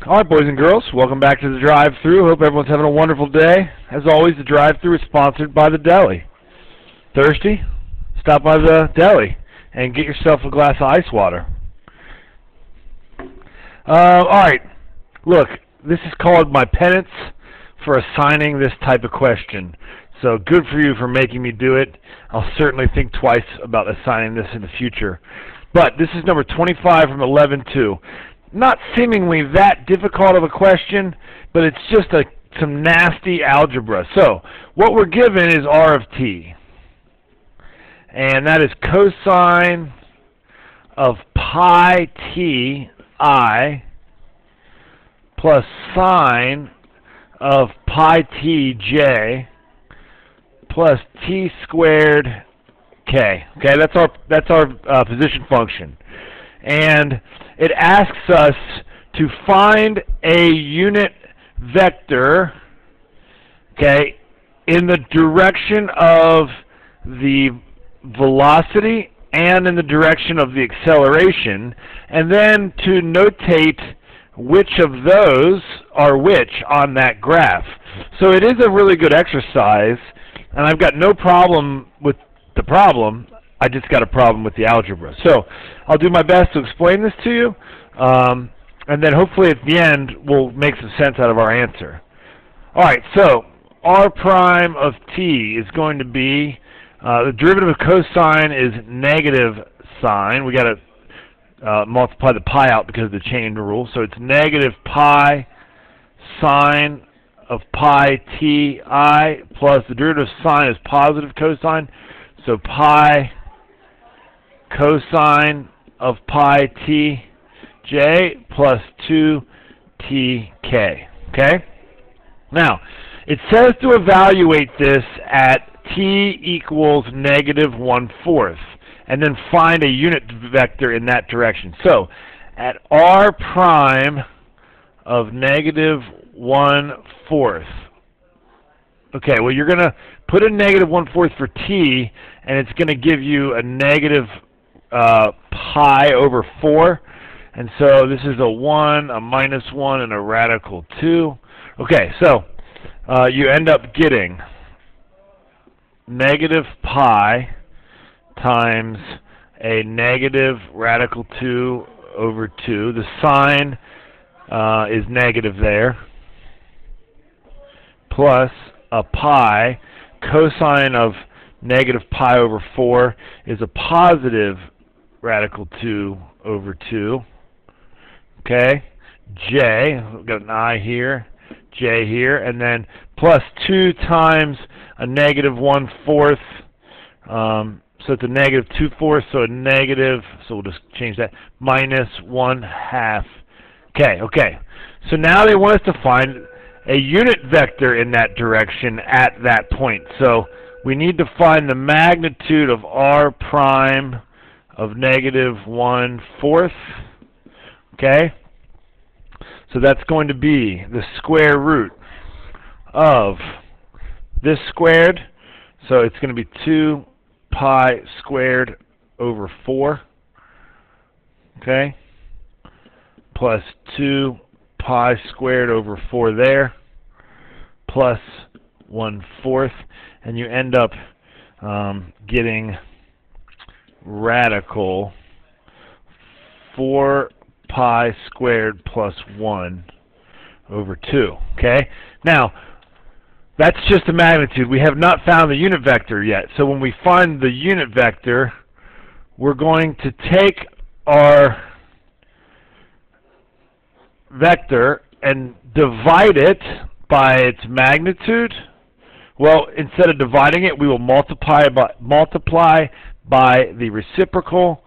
All right, boys and girls, welcome back to the drive-thru. Hope everyone's having a wonderful day. As always, the drive-thru is sponsored by the deli. Thirsty? Stop by the deli and get yourself a glass of ice water. All right, look, this is called my penance for assigning this type of question. So good for you for making me do it. I'll certainly think twice about assigning this in the future. But this is number 25 from 11-2. Not seemingly that difficult of a question, but it's just some nasty algebra. So what we're given is r of t. And that is cosine of pi t I plus sine of pi t j plus t squared k. Okay, that's our position function. And it asks us to find a unit vector, okay, in the direction of the velocity and in the direction of the acceleration, and then to notate which of those are which on that graph. So it is a really good exercise, and I've got no problem with the problem. I just got a problem with the algebra. So I'll do my best to explain this to you, and then hopefully at the end we'll make some sense out of our answer. All right, so r prime of t is going to be, the derivative of cosine is negative sine. We got to multiply the pi out because of the chain rule. So it's negative pi sine of pi t I plus the derivative of sine is positive cosine. So pi cosine of pi t j plus 2tk. Okay? Now, it says to evaluate this at t equals negative 1/4, and then find a unit vector in that direction. So, at r prime of negative 1/4. Okay, well, you're going to put a negative 1/4 for t, and it's going to give you a negative pi over 4. And so this is a 1, a minus 1, and a radical 2. Okay, so you end up getting negative pi times a negative radical 2 over 2. The sign is negative there, plus a pi. Cosine of negative pi over 4 is a positive radical 2 over 2. Okay, j, we've got an I here, j here, and then plus 2 times a negative 1/4. So it's a negative 2/4, so a negative, so we'll just change that, minus 1/2. Okay, so now they want us to find a unit vector in that direction at that point. So we need to find the magnitude of r prime of negative 1/4. Okay? So that's going to be the square root of this squared. So it's going to be 2 pi squared over 4. Okay? Plus 2 pi squared over 4 there, plus 1/4, and you end up getting radical 4 pi squared plus 1 over 2. Okay? Now, that's just the magnitude. We have not found the unit vector yet. So when we find the unit vector, we're going to take our vector and divide it by its magnitude. Well, instead of dividing it, we will multiply by the reciprocal.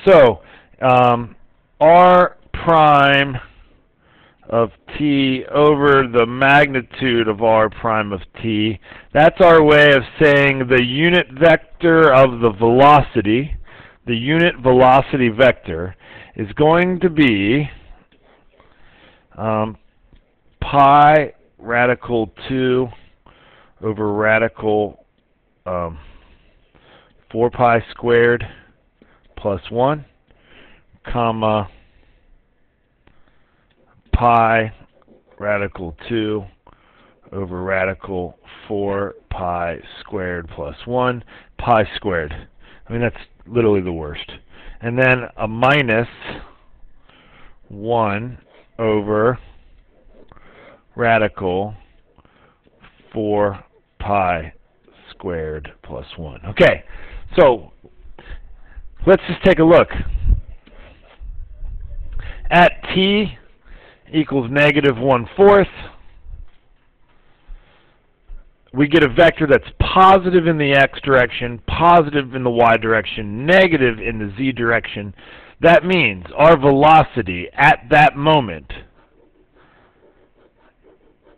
So r prime of t over the magnitude of r prime of t, that's our way of saying the unit vector of the velocity, the unit velocity vector, is going to be pi radical 2 over radical 4 pi squared plus 1, comma pi radical 2 over radical 4 pi squared plus 1 pi squared. I mean, that's literally the worst. And then a minus 1 over radical 4 pi squared plus 1. Okay, so let's just take a look. At t equals negative 1/4, we get a vector that's positive in the x direction, positive in the y direction, negative in the z direction. That means our velocity at that moment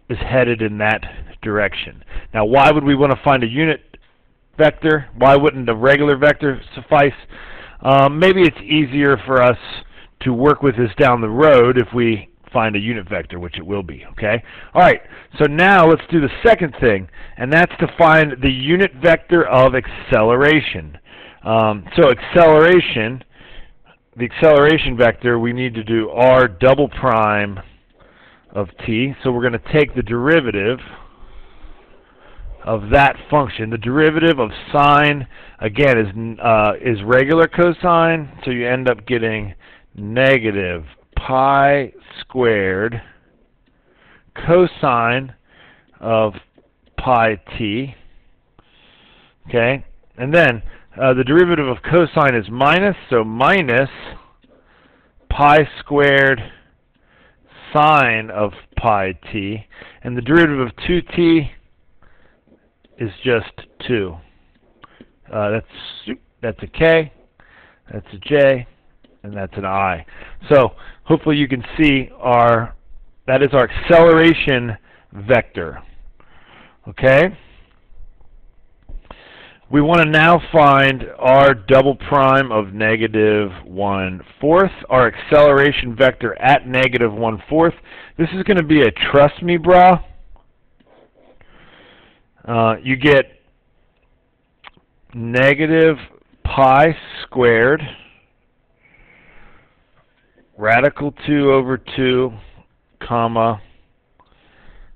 is headed in that direction. Now, why would we want to find a unit vector? Why wouldn't a regular vector suffice? Maybe it's easier for us to work with this down the road if we find a unit vector, which it will be, okay? All right, so now let's do the second thing, and that's to find the unit vector of acceleration. So acceleration, the acceleration vector, we need to do r double prime of t. So we're going to take the derivative of that function. The derivative of sine, again, is regular cosine, so you end up getting negative pi squared cosine of pi t. Okay, and then the derivative of cosine is minus, so minus pi squared sine of pi t, and the derivative of 2t is just 2. That's a k, that's a j, and that's an I. So hopefully you can see that is our acceleration vector. Okay? We want to now find r double prime of negative 1/4, our acceleration vector at negative 1/4. This is going to be a trust me brah. You get negative pi squared radical 2 over 2, comma,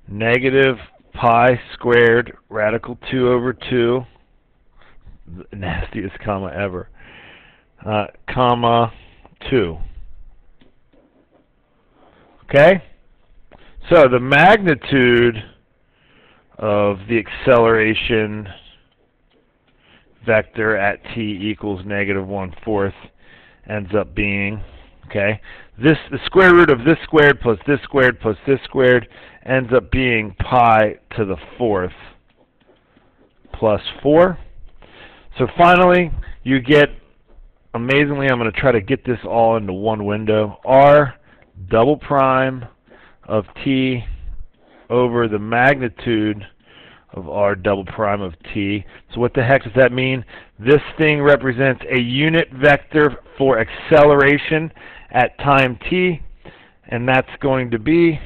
negative pi squared radical 2 over 2, the nastiest comma ever, comma 2. Okay? So the magnitude of the acceleration vector at t equals negative 1/4 ends up being, okay, the square root of this squared plus this squared plus this squared ends up being pi to the 4th plus 4. So finally, you get, amazingly, I'm going to try to get this all into one window, r double prime of t over the magnitude of r double prime of t. So what the heck does that mean? This thing represents a unit vector for acceleration at time t, and that's going to be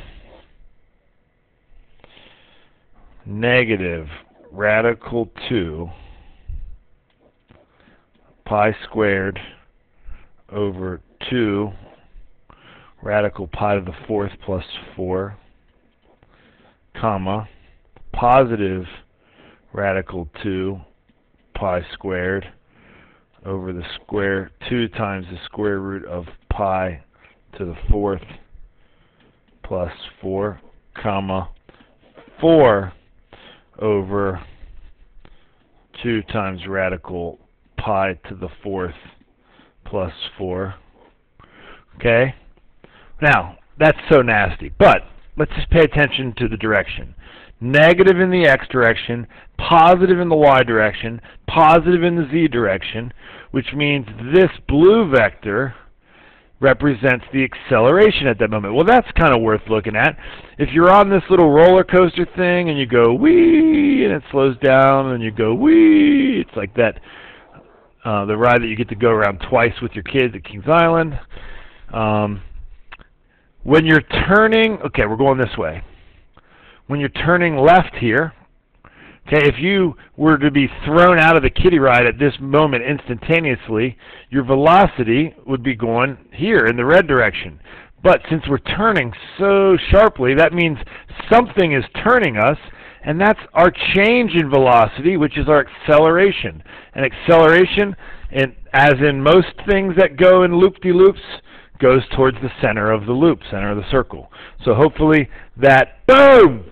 negative radical 2 pi squared over 2 radical pi to the 4th plus 4, comma, positive radical 2 pi squared over the square 2 times the square root of pi to the 4th plus 4, comma, 4 over 2 times radical pi to the 4th plus 4. Okay? Now, that's so nasty, but let's just pay attention to the direction. Negative in the x direction, positive in the y direction, positive in the z direction, which means this blue vector represents the acceleration at that moment. Well, that's kind of worth looking at. If you're on this little roller coaster thing and you go wee, and it slows down, and you go wee, it's like that, the ride that you get to go around twice with your kids at Kings Island. When you're turning, okay, we're going this way. When you're turning left here, okay, if you were to be thrown out of the kiddie ride at this moment instantaneously, your velocity would be going here in the red direction. But since we're turning so sharply, that means something is turning us, and that's our change in velocity, which is our acceleration. And acceleration, as in most things that go in loop-de-loops, goes towards the center of the loop, center of the circle. So hopefully that, boom!